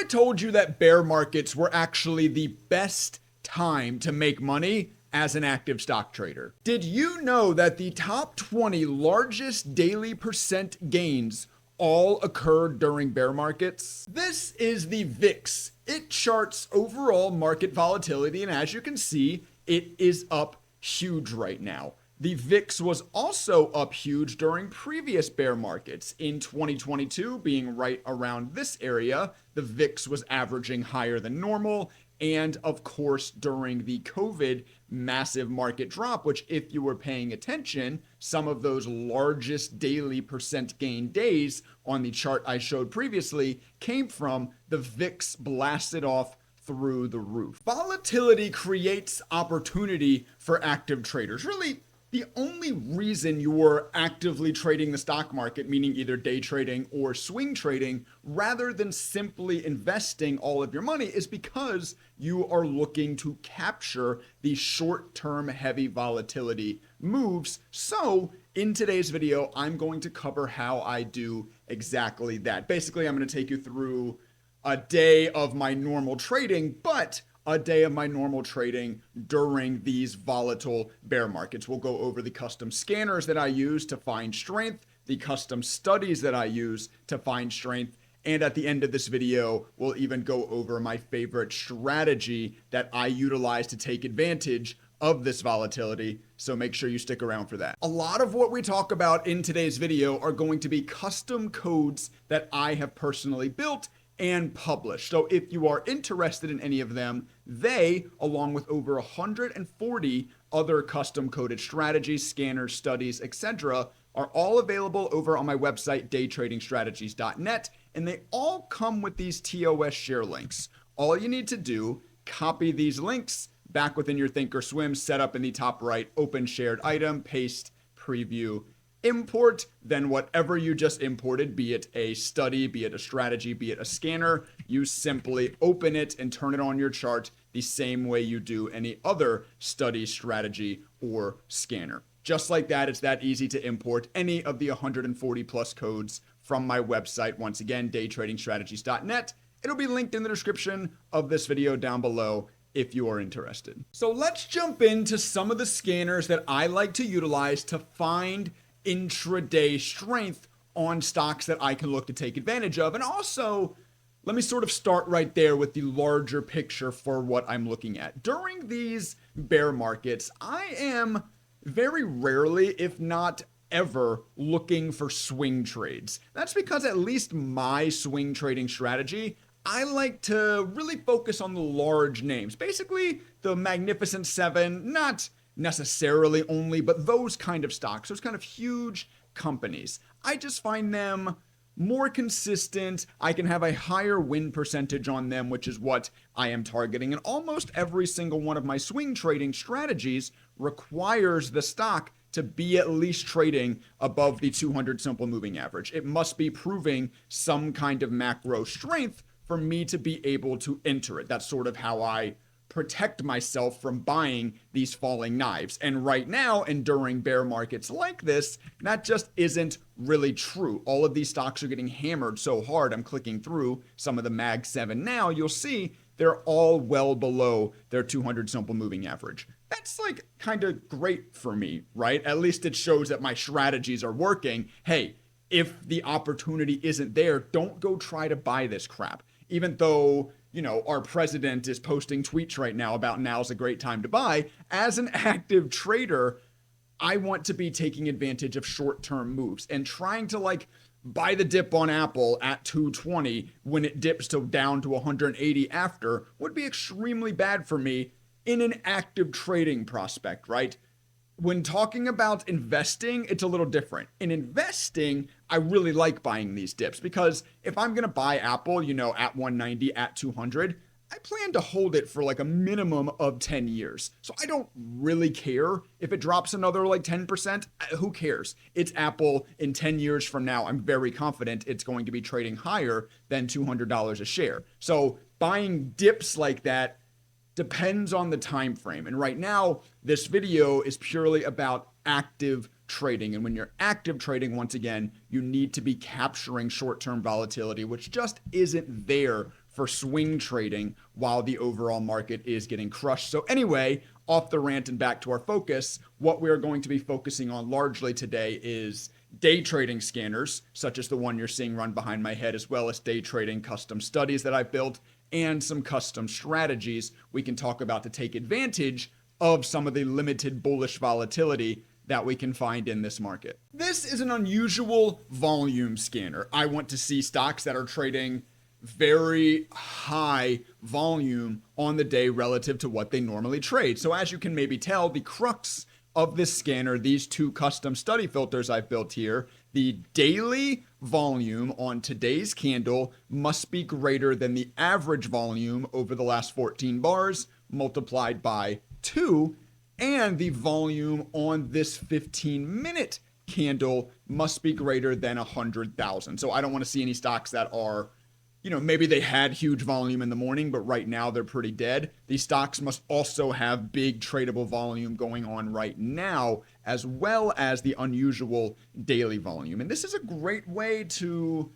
told you that bear markets were actually the best time to make money as an active stock trader? Did you know that the top 20 largest daily percent gains all occurred during bear markets? This is the VIX. It charts overall market volatility, and as you can see, it is up huge right now. The VIX was also up huge during previous bear markets. In 2022, being right around this area, the VIX was averaging higher than normal. And of course, during the COVID massive market drop, which if you were paying attention, some of those largest daily percent gain days on the chart I showed previously came from the VIX blasted off through the roof. Volatility creates opportunity for active traders. Really, the only reason you're actively trading the stock market, meaning either day trading or swing trading, rather than simply investing all of your money, is because you are looking to capture these short-term heavy volatility moves. So in today's video, I'm going to cover how I do exactly that. Basically, I'm going to take you through a day of my normal trading, but a day of my normal trading during these volatile bear markets. We'll go over the custom scanners that I use to find strength, the custom studies that I use to find strength, and at the end of this video, we'll even go over my favorite strategy that I utilize to take advantage of this volatility. So make sure you stick around for that. A lot of what we talk about in today's video are going to be custom codes that I have personally built and published. So if you are interested in any of them, they, along with over 140 other custom coded strategies, scanners, studies, etc., are all available over on my website, daytradingstrategies.net, and they all come with these TOS share links. All you need to do, copy these links back within your Thinkorswim, set up in the top right, open shared item, paste, preview, import, then whatever you just imported, be it a study, be it a strategy, be it a scanner, you simply open it and turn it on your chart the same way you do any other study, strategy, or scanner. Just like that, it's that easy to import any of the 140 plus codes from my website. Once again, daytradingstrategies.net. It'll be linked in the description of this video down below if you are interested. So let's jump into some of the scanners that I like to utilize to find intraday strength on stocks that I can look to take advantage of. And also, let me sort of start right there with the larger picture for what I'm looking at. During these bear markets, I am very rarely, if not ever, looking for swing trades. That's because at least my swing trading strategy, I like to really focus on the large names. Basically, the Magnificent Seven, not necessarily only, but those kind of stocks, those kind of huge companies. I just find them more consistent. I can have a higher win percentage on them, which is what I am targeting. And almost every single one of my swing trading strategies requires the stock to be at least trading above the 200 simple moving average. It must be proving some kind of macro strength for me to be able to enter it. That's sort of how I protect myself from buying these falling knives. And right now, and during bear markets like this, that just isn't really true. All of these stocks are getting hammered so hard. I'm clicking through some of the Mag 7 now. You'll see they're all well below their 200 simple moving average. That's like kind of great for me, right? At least it shows that my strategies are working. Hey, if the opportunity isn't there, don't go try to buy this crap. Even though, you know, our president is posting tweets right now about now's a great time to buy. As an active trader, I want to be taking advantage of short-term moves and trying to like buy the dip on Apple at 220 when it dips to down to 180 after would be extremely bad for me in an active trading prospect, right? When talking about investing, it's a little different. In investing, I really like buying these dips because if I'm going to buy Apple, you know, at 190, at 200, I plan to hold it for like a minimum of 10 years. So I don't really care if it drops another like 10%. Who cares? It's Apple. In 10 years from now, I'm very confident it's going to be trading higher than $200 a share. So buying dips like that depends on the time frame. And right now, this video is purely about active trading. And when you're active trading, once again, you need to be capturing short-term volatility, which just isn't there for swing trading while the overall market is getting crushed. So anyway, off the rant and back to our focus, what we're going to be focusing on largely today is day trading scanners, such as the one you're seeing run behind my head, as well as day trading custom studies that I've built and some custom strategies we can talk about to take advantage of some of the limited bullish volatility that we can find in this market. This is an unusual volume scanner. I want to see stocks that are trading very high volume on the day relative to what they normally trade. So as you can maybe tell, the crux of this scanner, these two custom study filters I've built here, the daily volume on today's candle must be greater than the average volume over the last 14 bars multiplied by 2, and the volume on this 15-minute candle must be greater than 100,000. So I don't want to see any stocks that are, maybe they had huge volume in the morning, but right now they're pretty dead. These stocks must also have big tradable volume going on right now, as well as the unusual daily volume. And this is a great way to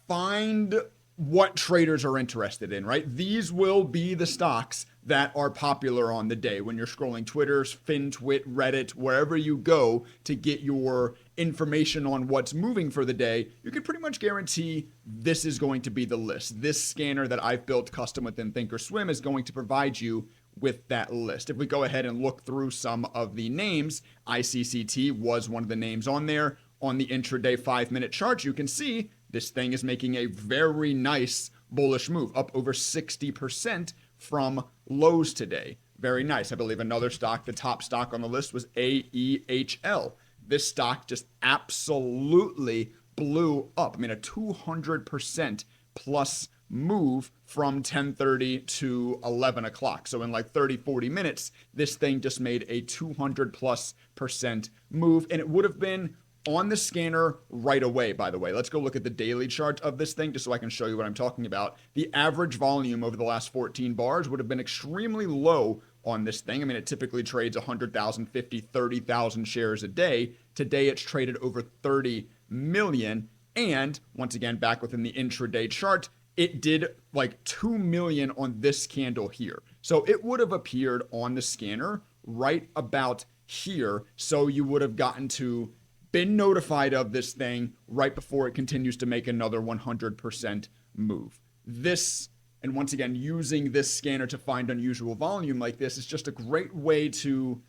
find what traders are interested in, right? These will be the stocks that are popular on the day when you're scrolling Twitter, FinTwit, Reddit, wherever you go to get your information on what's moving for the day. You can pretty much guarantee this is going to be the list. This scanner that I've built custom within Thinkorswim is going to provide you with that list. If we go ahead and look through some of the names, ICCT was one of the names on there. On the intraday 5-minute chart, you can see this thing is making a very nice bullish move, up over 60% from lows today. Very nice. I believe another stock, the top stock on the list, was AEHL. This stock just absolutely blew up. I mean, a 200% plus move from 10:30 to 11 o'clock. So in like 30, 40 minutes, this thing just made a 200+% move, and it would have been on the scanner right away, by the way. Let's go look at the daily chart of this thing just so I can show you what I'm talking about. The average volume over the last 14 bars would have been extremely low on this thing. I mean, it typically trades 100,000, 50, 30,000 shares a day. Today, it's traded over 30 million. And once again, back within the intraday chart, it did like 2 million on this candle here. So it would have appeared on the scanner right about here. So you would have gotten to been notified of this thing right before it continues to make another 100% move. This, and once again, using this scanner to find unusual volume like this is just a great way to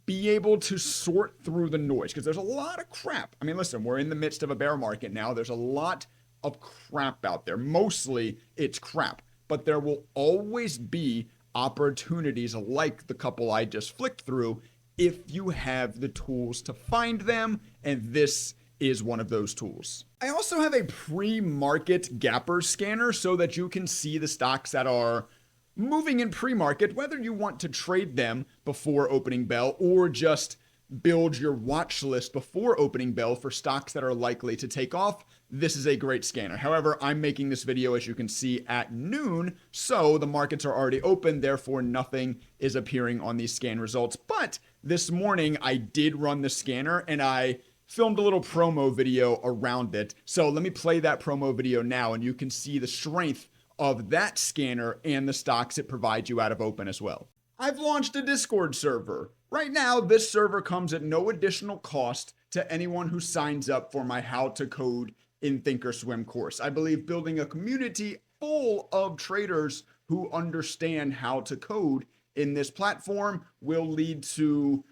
be able to sort through the noise, because there's a lot of crap. I mean, listen, we're in the midst of a bear market now. There's a lot of crap out there. Mostly it's crap, but there will always be opportunities like the couple I just flicked through if you have the tools to find them, and this is one of those tools. I also have a pre-market gapper scanner so that you can see the stocks that are moving in pre-market, whether you want to trade them before opening bell or just build your watch list before opening bell for stocks that are likely to take off. This is a great scanner. However, I'm making this video, as you can see, at noon, so the markets are already open, therefore nothing is appearing on these scan results. But this morning, I did run the scanner and I filmed a little promo video around it. So let me play that promo video now and you can see the strength of that scanner and the stocks it provides you out of open as well. I've launched a Discord server. Right now, this server comes at no additional cost to anyone who signs up for my How to Code in Thinkorswim course. I believe building a community full of traders who understand how to code in this platform will lead to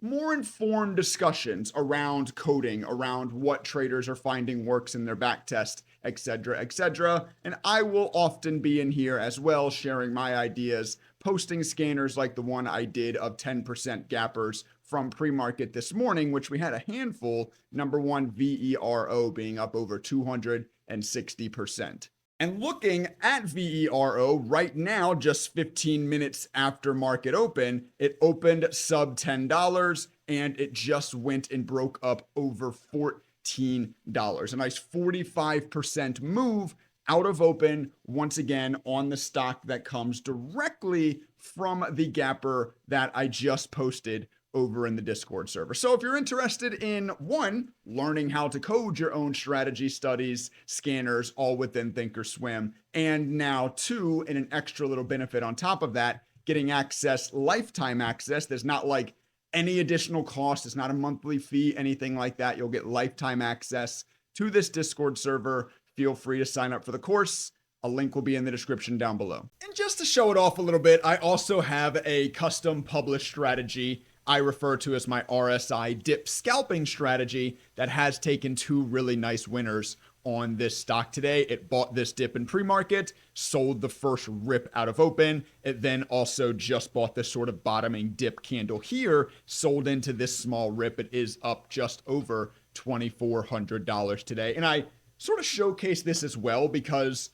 more informed discussions around coding, around what traders are finding works in their backtest, etc., etc. And I will often be in here as well, sharing my ideas, posting scanners like the one I did of 10% gappers from pre-market this morning, which we had a handful, number one VERO being up over 260%. And looking at VERO right now, just 15 minutes after market open, it opened sub $10 and it just went and broke up over $14. A nice 45% move out of open, once again, on the stock that comes directly from the gapper that I just posted over in the Discord server. So if you're interested in one, learning how to code your own strategy studies, scanners, all within Thinkorswim, and now two, and an extra little benefit on top of that, getting access, lifetime access. There's not like any additional cost. It's not a monthly fee, anything like that. You'll get lifetime access to this Discord server. Feel free to sign up for the course. A link will be in the description down below. And just to show it off a little bit, I also have a custom published strategy I refer to as my RSI dip scalping strategy that has taken two really nice winners on this stock today. It bought this dip in pre-market, sold the first rip out of open. It then also just bought this sort of bottoming dip candle here, sold into this small rip. It is up just over $2,400 today. And I sort of showcase this as well because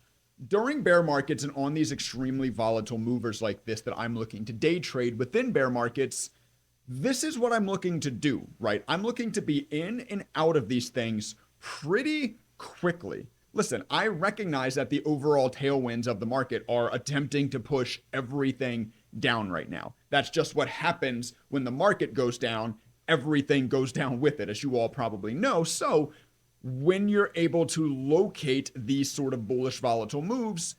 during bear markets and on these extremely volatile movers like this that I'm looking to day trade within bear markets, this is what I'm looking to do, right? I'm looking to be in and out of these things pretty quickly. Listen, I recognize that the overall tailwinds of the market are attempting to push everything down right now. That's just what happens when the market goes down. Everything goes down with it, as you all probably know. So when you're able to locate these sort of bullish volatile moves,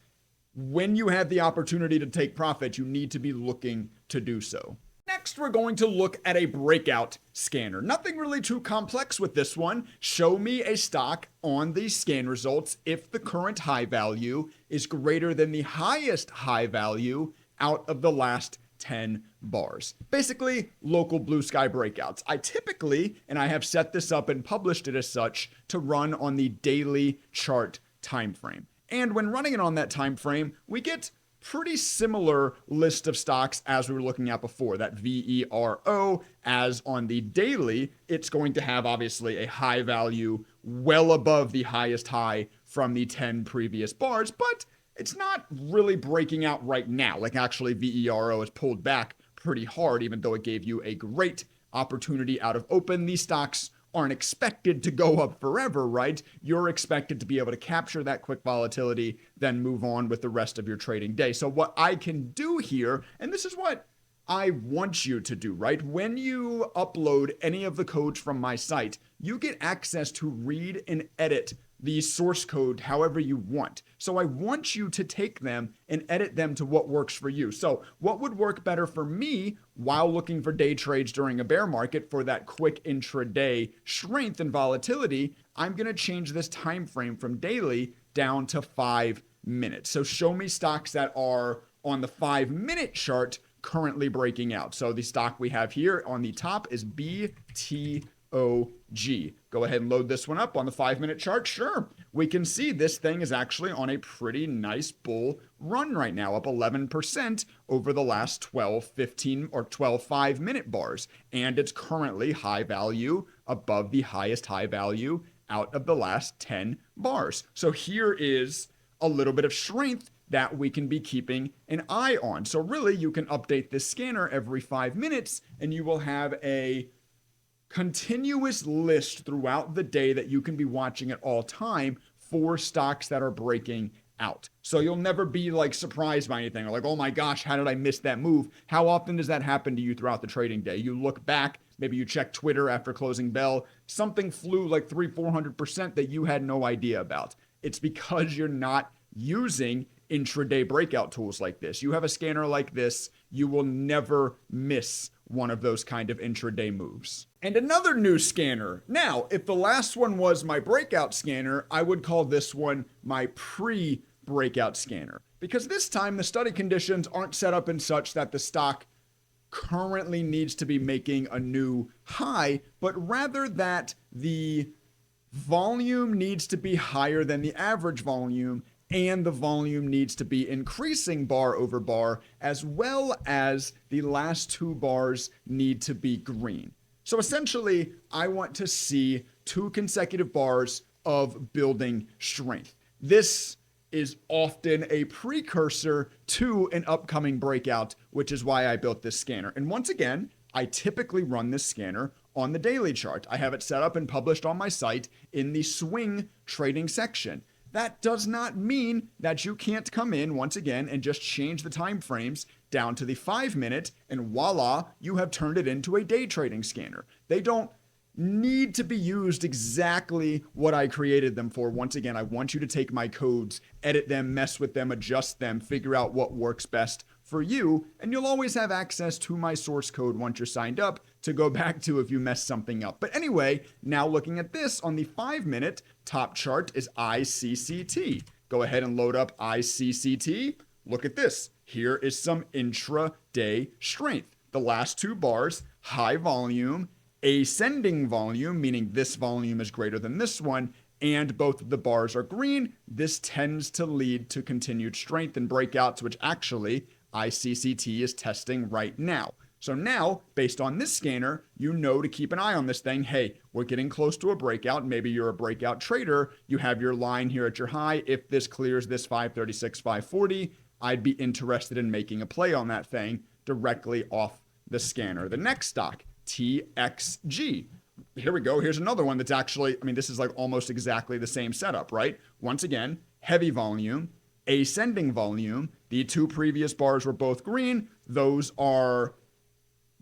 when you have the opportunity to take profit, you need to be looking to do so. Next, we're going to look at a breakout scanner. Nothing really too complex with this one. Show me a stock on these scan results if the current high value is greater than the highest high value out of the last 10 bars. Basically, local blue sky breakouts. I typically, and I have set this up and published it as such, to run on the daily chart time frame. And when running it on that time frame, we get pretty similar list of stocks as we were looking at before, that VERO. As on the daily, it's going to have obviously a high value well above the highest high from the 10 previous bars, but it's not really breaking out right now. Like actually VERO has pulled back pretty hard, even though it gave you a great opportunity out of open. These stocks aren't expected to go up forever, right? You're expected to be able to capture that quick volatility, then move on with the rest of your trading day. So what I can do here, and this is what I want you to do, right? When you upload any of the codes from my site, you get access to read and edit the source code however you want. So I want you to take them and edit them to what works for you. So what would work better for me while looking for day trades during a bear market for that quick intraday strength and volatility? I'm going to change this time frame from daily down to 5 minutes. So show me stocks that are on the 5-minute chart currently breaking out. So the stock we have here on the top is BTOG. Go ahead and load this one up on the 5-minute chart. Sure, we can see this thing is actually on a pretty nice bull run right now, up 11% over the last 12, 15, or 12 5-minute bars. And it's currently high value above the highest high value out of the last 10 bars. So here is a little bit of strength that we can be keeping an eye on. So really, you can update this scanner every 5 minutes and you will have a continuous list throughout the day that you can be watching at all time for stocks that are breaking out. So you'll never be like surprised by anything or like, oh my gosh, how did I miss that move? How often does that happen to you throughout the trading day? You look back, maybe you check Twitter after closing bell, something flew like 300-400% that you had no idea about. It's because you're not using intraday breakout tools like this. You have a scanner like this, you will never miss one of those kind of intraday moves. And another new scanner. Now, if the last one was my breakout scanner, I would call this one my pre-breakout scanner. Because this time the study conditions aren't set up in such that the stock currently needs to be making a new high, but rather that the volume needs to be higher than the average volume and the volume needs to be increasing bar over bar, as well as the last 2 bars need to be green. So essentially, I want to see 2 consecutive bars of building strength. This is often a precursor to an upcoming breakout, which is why I built this scanner. And once again, I typically run this scanner on the daily chart. I have it set up and published on my site in the swing trading section. that does not mean that you can't come in once again and just change the time frames down to the 5-minute, and voila, you have turned it into a day trading scanner. They don't need to be used exactly what I created them for. Once again, I want you to take my codes, edit them, mess with them, adjust them, figure out what works best for you, and you'll always have access to my source code once you're signed up to go back to if you mess something up. But anyway, now looking at this on the 5-minute, top chart is ICCT. Go ahead and load up ICCT. Look at this. Here is some intraday strength. The last two bars, high volume, ascending volume, meaning this volume is greater than this one, and both of the bars are green. This tends to lead to continued strength and breakouts, which actually ICCT is testing right now. So now, based on this scanner, you know to keep an eye on this thing. Hey, we're getting close to a breakout. Maybe you're a breakout trader. You have your line here at your high. If this clears this 536, 540, I'd be interested in making a play on that thing directly off the scanner. The next stock, TXG. Here we go. Here's another one that's actually, this is like almost exactly the same setup, right? Once again, heavy volume, ascending volume. The two previous bars were both green. Those are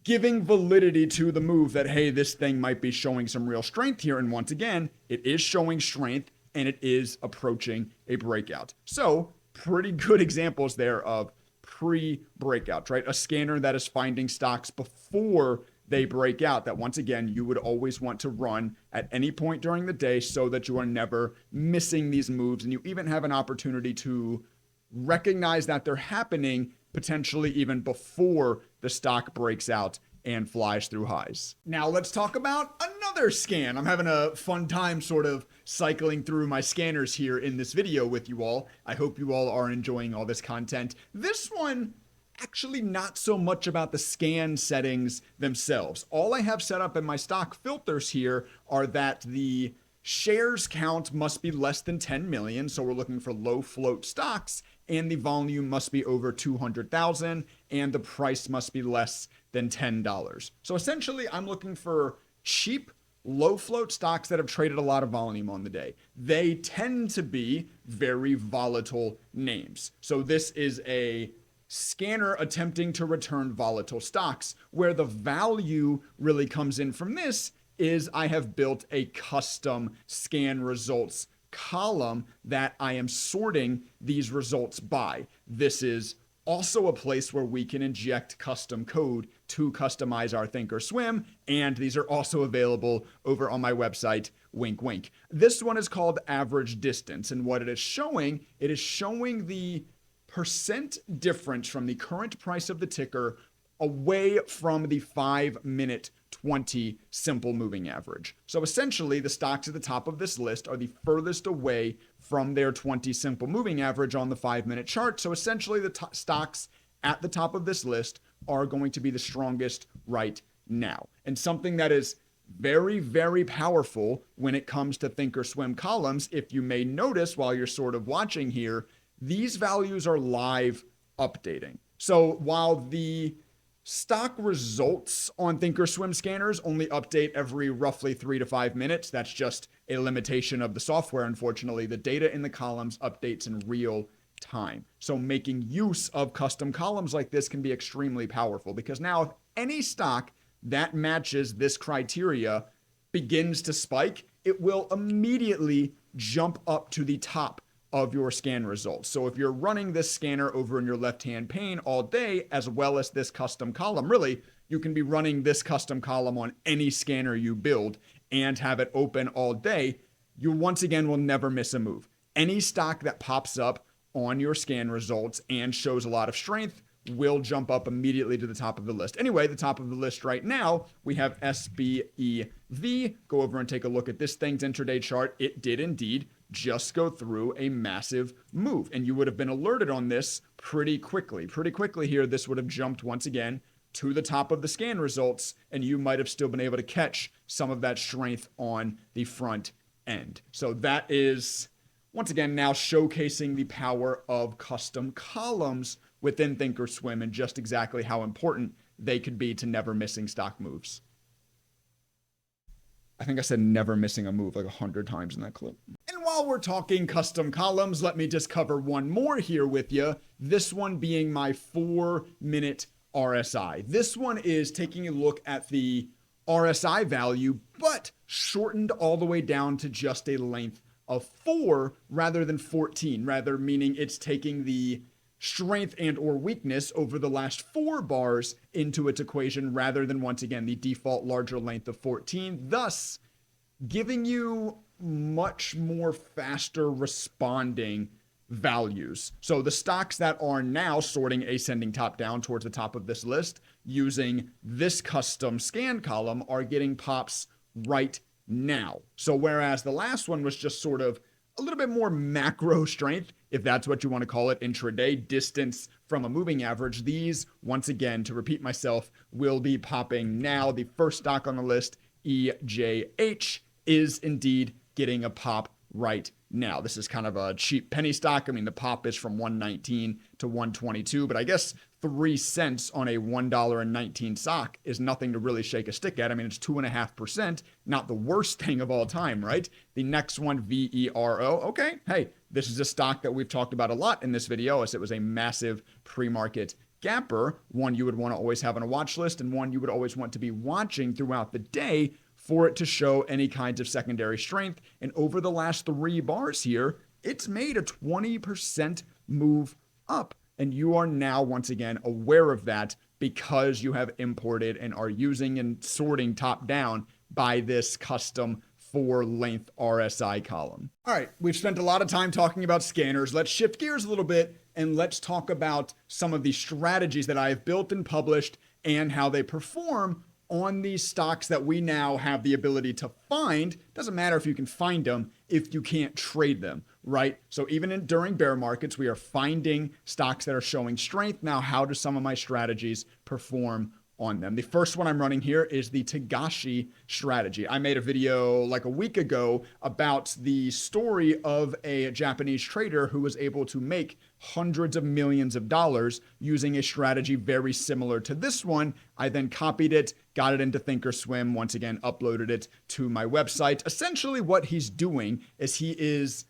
giving validity to the move that, hey, this thing might be showing some real strength here. And once again, it is showing strength and it is approaching a breakout. So pretty good examples there of pre-breakout, right? A scanner that is finding stocks before they break out, that once again, you would always want to run at any point during the day so that you are never missing these moves. And you even have an opportunity to recognize that they're happening potentially even before the stock breaks out and flies through highs. Now let's talk about another scan. I'm having a fun time sort of cycling through my scanners here in this video with you all. I hope you all are enjoying all this content. This one, actually not so much about the scan settings themselves. All I have set up in my stock filters here are that the shares count must be less than 10 million. So we're looking for low float stocks, and the volume must be over 200,000, and the price must be less than $10. So essentially, I'm looking for cheap, low float stocks that have traded a lot of volume on the day. They tend to be very volatile names. So this is a scanner attempting to return volatile stocks. Where the value really comes in from this is I have built a custom scan results column that I am sorting these results by. This is also a place where we can inject custom code to customize our Thinkorswim, and these are also available over on my website, wink wink. This one is called average distance, and what it is showing the percent difference from the current price of the ticker away from the 5-minute 20 simple moving average. So essentially, the stocks at the top of this list are the furthest away from their 20 simple moving average on the 5-minute chart. So essentially, the stocks at the top of this list are going to be the strongest right now. And something that is very, very powerful when it comes to Thinkorswim columns, if you may notice while you're sort of watching here, these values are live updating. So while the stock results on Thinkorswim scanners only update every roughly 3 to 5 minutes, that's just a limitation of the software, unfortunately. The data in the columns updates in real time. So making use of custom columns like this can be extremely powerful, because now if any stock that matches this criteria begins to spike, it will immediately jump up to the top of your scan results. So if you're running this scanner over in your left-hand pane all day, as well as this custom column, really, you can be running this custom column on any scanner you build and have it open all day. You once again will never miss a move. Any stock that pops up on your scan results and shows a lot of strength will jump up immediately to the top of the list. Anyway, the top of the list right now, we have SBEV. Go over and take a look at this thing's intraday chart. It did indeed just go through a massive move, and you would have been alerted on this pretty quickly. Pretty quickly here, this would have jumped once again to the top of the scan results, and you might have still been able to catch some of that strength on the front end. So that is, once again, now showcasing the power of custom columns within Thinkorswim and just exactly how important they could be to never missing stock moves. I think I said never missing a move like 100 times in that clip. And while while we're talking custom columns, let me just cover one more here with you. This one being my 4-minute RSI. This one is taking a look at the RSI value, but shortened all the way down to just a length of 4 rather than 14, rather meaning it's taking the strength and or weakness over the last 4 bars into its equation rather than, once again, the default larger length of 14, thus giving you much more faster responding values. So the stocks that are now sorting ascending top down towards the top of this list using this custom scan column are getting pops right now. So whereas the last one was just sort of a little bit more macro strength, if that's what you want to call it, intraday distance from a moving average, these, once again, to repeat myself, will be popping now. The first stock on the list, EJH, is indeed getting a pop right now. This is kind of a cheap penny stock. I mean, the pop is from 119 to 122, but I guess 3 cents on a $1.19 stock is nothing to really shake a stick at. I mean, it's 2.5%, not the worst thing of all time, right? The next one, VERO. Okay, hey, this is a stock that we've talked about a lot in this video, as it was a massive pre-market gapper, one you would want to always have on a watch list and one you would always want to be watching throughout the day for it to show any kinds of secondary strength. And over the last 3 bars here, it's made a 20% move up. And you are now, once again, aware of that because you have imported and are using and sorting top down by this custom 4-length RSI column. All right, we've spent a lot of time talking about scanners. Let's shift gears a little bit and let's talk about some of the strategies that I have built and published and how they perform on these stocks that we now have the ability to find. Doesn't matter if you can find them if you can't trade them, right? So even during bear markets, we are finding stocks that are showing strength. Now, how do some of my strategies perform on them? The first one I'm running here is the Tagashi strategy. I made a video like a week ago about the story of a Japanese trader who was able to make hundreds of millions of dollars using a strategy very similar to this one. I then copied it, got it into Thinkorswim, once again, uploaded it to my website. Essentially what he's doing is he is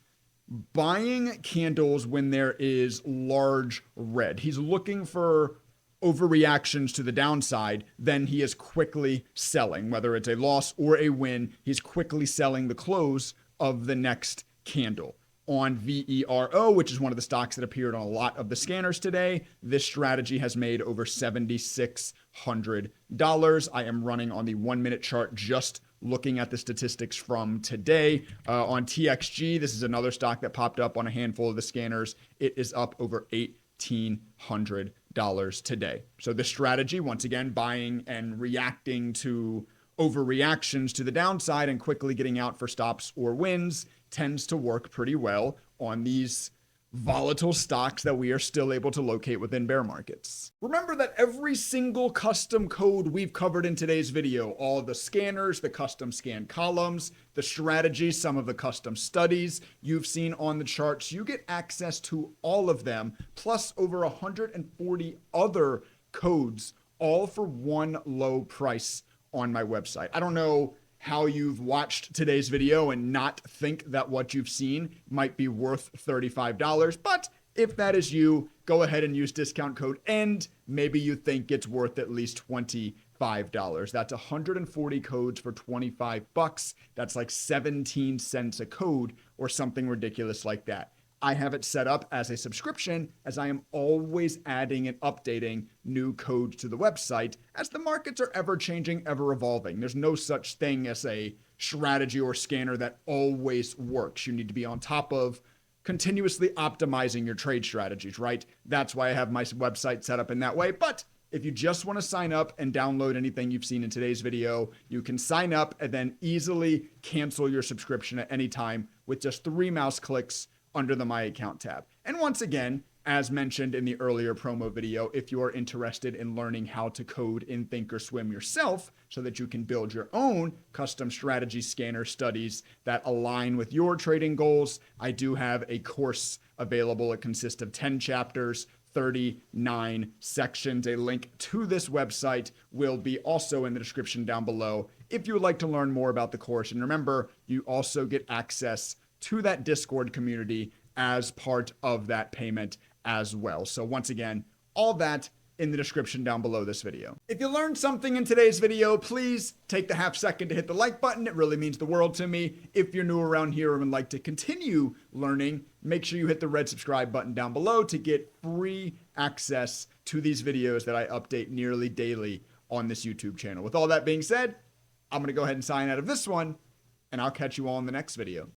buying candles when there is large red. He's looking for overreactions to the downside, then he is quickly selling. Whether it's a loss or a win, he's quickly selling the close of the next candle. On VERO, which is one of the stocks that appeared on a lot of the scanners today, this strategy has made over $7,600. I am running on the 1-minute chart, just looking at the statistics from today. On TXG, this is another stock that popped up on a handful of the scanners. It is up over $1,800 today. So the strategy, once again, buying and reacting to overreactions to the downside and quickly getting out for stops or wins, tends to work pretty well on these volatile stocks that we are still able to locate within bear markets. Remember that every single custom code we've covered in today's video, all the scanners, the custom scan columns, the strategies, some of the custom studies you've seen on the charts, you get access to all of them, plus over 140 other codes, all for one low price on my website. I don't know how you've watched today's video and not think that what you've seen might be worth $35. But if that is you, go ahead and use discount code END. Maybe you think it's worth at least $25. That's 140 codes for $25. That's like 17 cents a code or something ridiculous like that. I have it set up as a subscription, as I am always adding and updating new codes to the website, as the markets are ever changing, ever evolving. There's no such thing as a strategy or scanner that always works. You need to be on top of continuously optimizing your trade strategies, right? That's why I have my website set up in that way. But if you just want to sign up and download anything you've seen in today's video, you can sign up and then easily cancel your subscription at any time with just 3 mouse clicks under the My Account tab. And once again, as mentioned in the earlier promo video, if you are interested in learning how to code in Thinkorswim yourself so that you can build your own custom strategy scanner studies that align with your trading goals, I do have a course available. It consists of 10 chapters, 39 sections. A link to this website will be also in the description down below if you would like to learn more about the course. And remember, you also get access to that Discord community as part of that payment as well. So once again, all that in the description down below this video. If you learned something in today's video, please take the half second to hit the like button. It really means the world to me. If you're new around here and would like to continue learning, make sure you hit the red subscribe button down below to get free access to these videos that I update nearly daily on this YouTube channel. With all that being said, I'm going to go ahead and sign out of this one, and I'll catch you all in the next video.